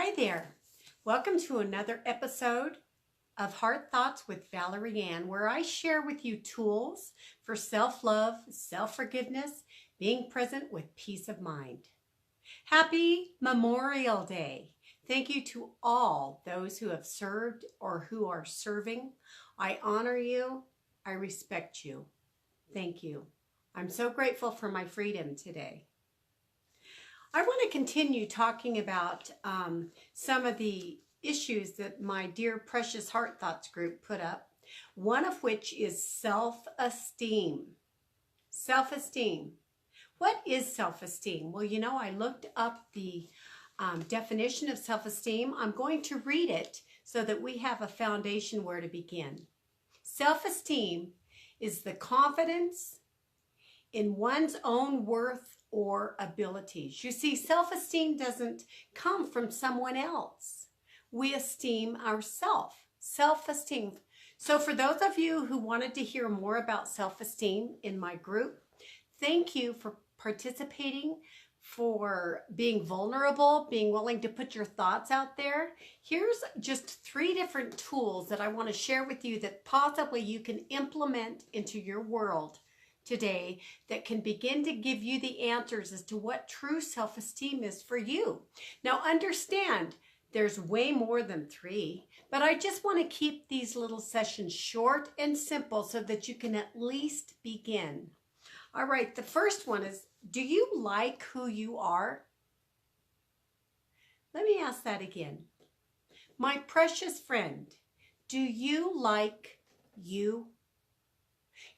Hi there. Welcome to another episode of Heart Thoughts with Valerie Ann, where I share with you tools for self-love, self-forgiveness, being present with peace of mind. Happy Memorial Day. Thank you to all those who have served or who are serving. I honor you. I respect you. Thank you. I'm so grateful for my freedom today. I want to continue talking about some of the issues that my dear Precious Heart Thoughts group put up, one of which is self-esteem. Self-esteem. What is self-esteem? Well, I looked up the definition of self-esteem. I'm going to read it so that we have a foundation where to begin. Self-esteem is the confidence in one's own worth or abilities. You see, self-esteem doesn't come from someone else. We esteem ourselves. Self-esteem. So for those of you who wanted to hear more about self-esteem in my group, thank you for participating, for being vulnerable, being willing to put your thoughts out there. Here's just 3 different tools that I want to share with you that possibly you can implement into your world today that can begin to give you the answers as to what true self-esteem is for you. Now understand, there's way more than 3, but I just want to keep these little sessions short and simple so that you can at least begin. All right, the first one is, do you like who you are? Let me ask that again. My precious friend, do you like you?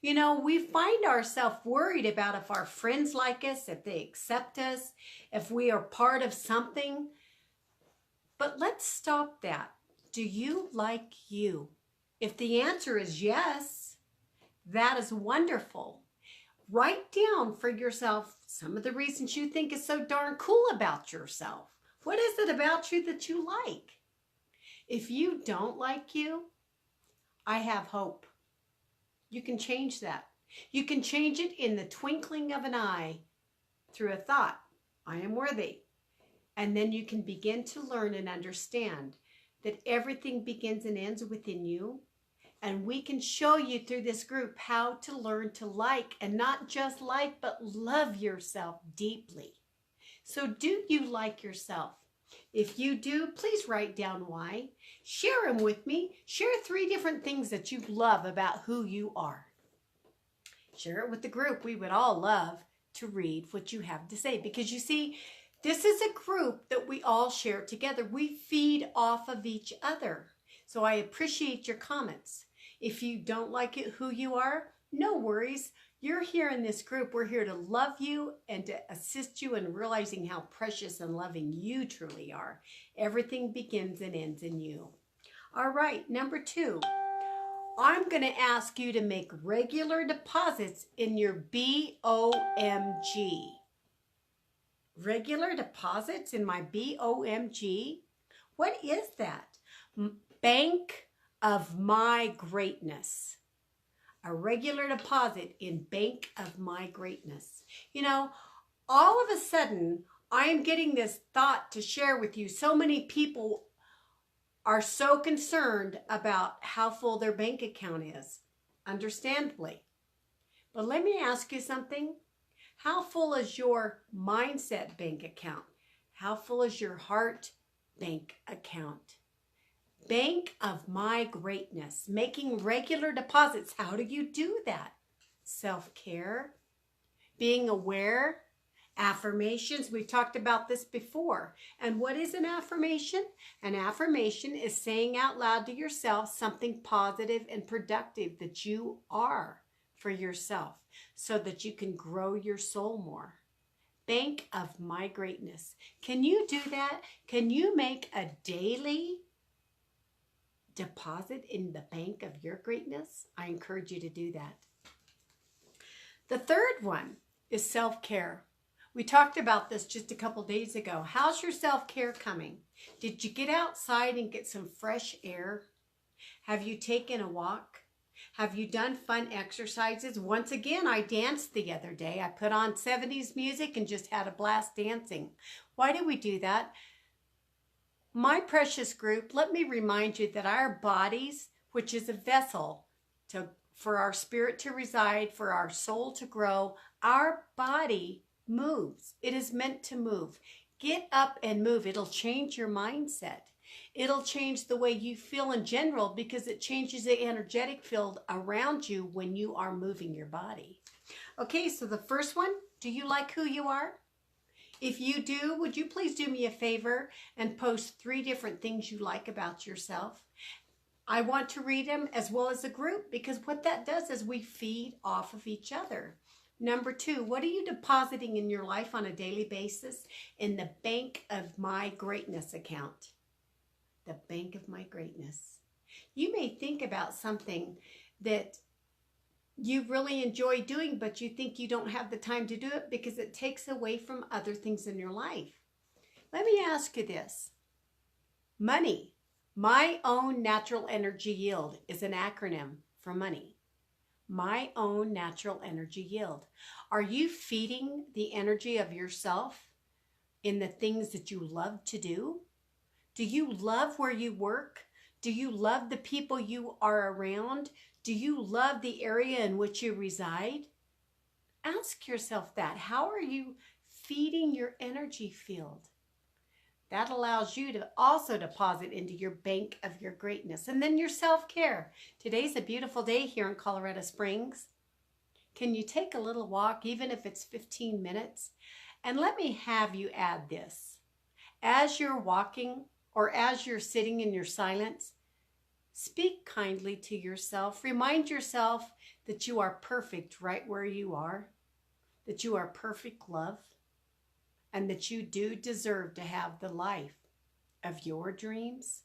We find ourselves worried about if our friends like us, if they accept us, if we are part of something. But let's stop that. Do you like you? If the answer is yes, that is wonderful. Write down for yourself some of the reasons you think is so darn cool about yourself. What is it about you that you like? If you don't like you, I have hope. You can change that. You can change it in the twinkling of an eye through a thought. I am worthy. And then you can begin to learn and understand that everything begins and ends within you. And we can show you through this group how to learn to like, and not just like, but love yourself deeply. So do you like yourself? If you do, please write down why. Share them with me. Share 3 different things that you love about who you are. Share it with the group. We would all love to read what you have to say, because you see, this is a group that we all share together. We feed off of each other. So I appreciate your comments. If you don't like it, who you are, no worries. You're here in this group. We're here to love you and to assist you in realizing how precious and loving you truly are. Everything begins and ends in you. All right, number 2. I'm going to ask you to make regular deposits in your BOMG. Regular deposits in my BOMG? What is that? Bank of my greatness. A regular deposit in Bank of my greatness. All of a sudden, I'm getting this thought to share with you. So many people are so concerned about how full their bank account is, understandably. But let me ask you something. How full is your mindset bank account? How full is your heart bank account? Bank of my greatness, making regular deposits. How do you do that? Self-care, being aware, affirmations. We've talked about this before. And what is an affirmation? An affirmation is saying out loud to yourself something positive and productive that you are for yourself so that you can grow your soul more. Bank of my greatness. Can you do that? Can you make a daily deposit in the bank of your greatness? I encourage you to do that. The third one is self-care. We talked about this just a couple days ago. How's your self-care coming? Did you get outside and get some fresh air? Have you taken a walk? Have you done fun exercises? Once again, I danced the other day. I put on 70s music and just had a blast dancing. Why do we do that? My precious group, let me remind you that our bodies, which is a vessel for our spirit to reside, for our soul to grow, our body moves. It is meant to move. Get up and move. It'll change your mindset. It'll change the way you feel in general because it changes the energetic field around you when you are moving your body. Okay, so the first one, do you like who you are? If you do, would you please do me a favor and post 3 different things you like about yourself? I want to read them as well as the group because what that does is we feed off of each other. Number 2, what are you depositing in your life on a daily basis in the Bank of My Greatness account? The Bank of My Greatness. You may think about something that you really enjoy doing, but you think you don't have the time to do it because it takes away from other things in your life. Let me ask you this. Money, my own natural energy yield, is an acronym for money. My own natural energy yield. Are you feeding the energy of yourself in the things that you love to do? Do you love where you work? Do you love the people you are around? Do you love the area in which you reside? Ask yourself that. How are you feeding your energy field? That allows you to also deposit into your bank of your greatness. And then your self-care. Today's a beautiful day here in Colorado Springs. Can you take a little walk, even if it's 15 minutes? And let me have you add this. As you're walking or as you're sitting in your silence, speak kindly to yourself. Remind yourself that you are perfect right where you are, that you are perfect love, and that you do deserve to have the life of your dreams.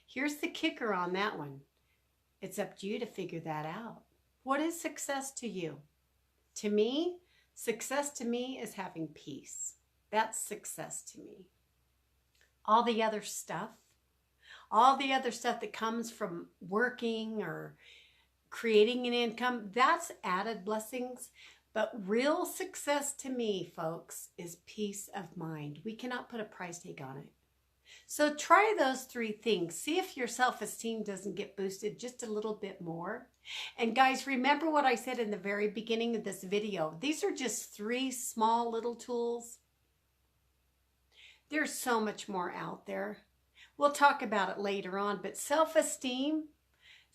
Here's the kicker on that one. It's up to you to figure that out. What is success to you? To me, success to me is having peace. That's success to me. All the other stuff that comes from working or creating an income, that's added blessings. But real success to me, folks, is peace of mind. We cannot put a price tag on it. So try those 3 things. See if your self-esteem doesn't get boosted just a little bit more. And guys, remember what I said in the very beginning of this video. These are just 3 small little tools. There's so much more out there. We'll talk about it later on, but self-esteem,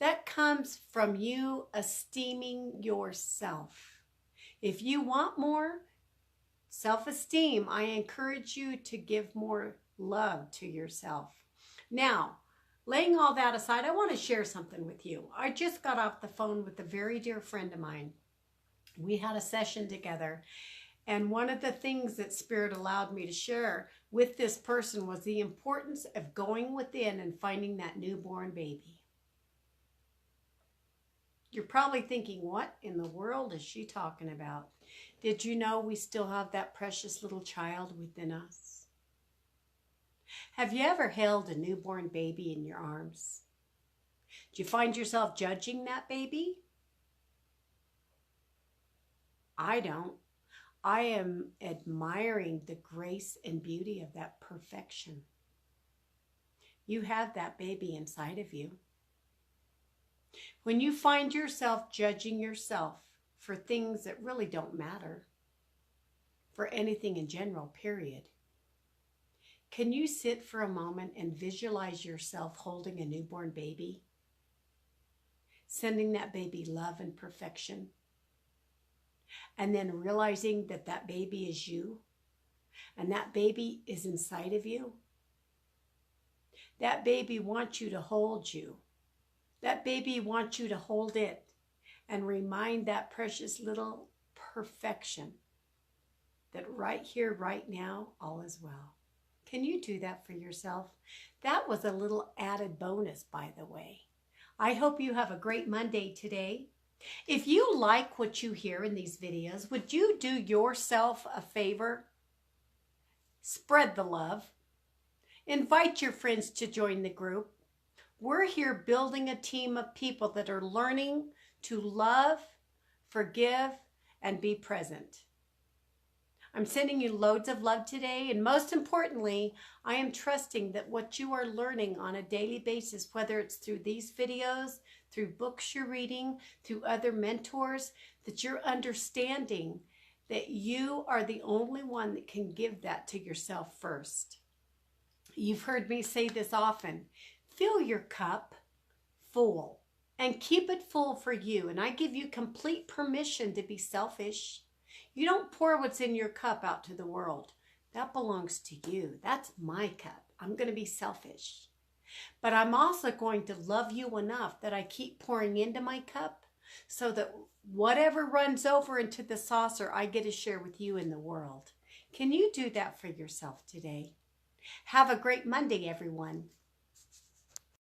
that comes from you esteeming yourself. If you want more self-esteem, I encourage you to give more love to yourself. Now, laying all that aside, I want to share something with you. I just got off the phone with a very dear friend of mine. We had a session together, and one of the things that Spirit allowed me to share with this person was the importance of going within and finding that newborn baby. You're probably thinking, what in the world is she talking about? Did you know we still have that precious little child within us? Have you ever held a newborn baby in your arms? Do you find yourself judging that baby? I don't. I am admiring the grace and beauty of that perfection. You have that baby inside of you. When you find yourself judging yourself for things that really don't matter, for anything in general, period, can you sit for a moment and visualize yourself holding a newborn baby, sending that baby love and perfection, and then realizing that that baby is you, and that baby is inside of you? That baby wants you to hold you. That baby wants you to hold it and remind that precious little perfection that right here, right now, all is well. Can you do that for yourself? That was a little added bonus, by the way. I hope you have a great Monday today. If you like what you hear in these videos, would you do yourself a favor? Spread the love. Invite your friends to join the group. We're here building a team of people that are learning to love, forgive, and be present. I'm sending you loads of love today. And most importantly, I am trusting that what you are learning on a daily basis, whether it's through these videos, through books you're reading, through other mentors, that you're understanding that you are the only one that can give that to yourself first. You've heard me say this often. Fill your cup full and keep it full for you. And I give you complete permission to be selfish. You don't pour what's in your cup out to the world. That belongs to you. That's my cup. I'm going to be selfish. But I'm also going to love you enough that I keep pouring into my cup so that whatever runs over into the saucer, I get to share with you in the world. Can you do that for yourself today? Have a great Monday, everyone.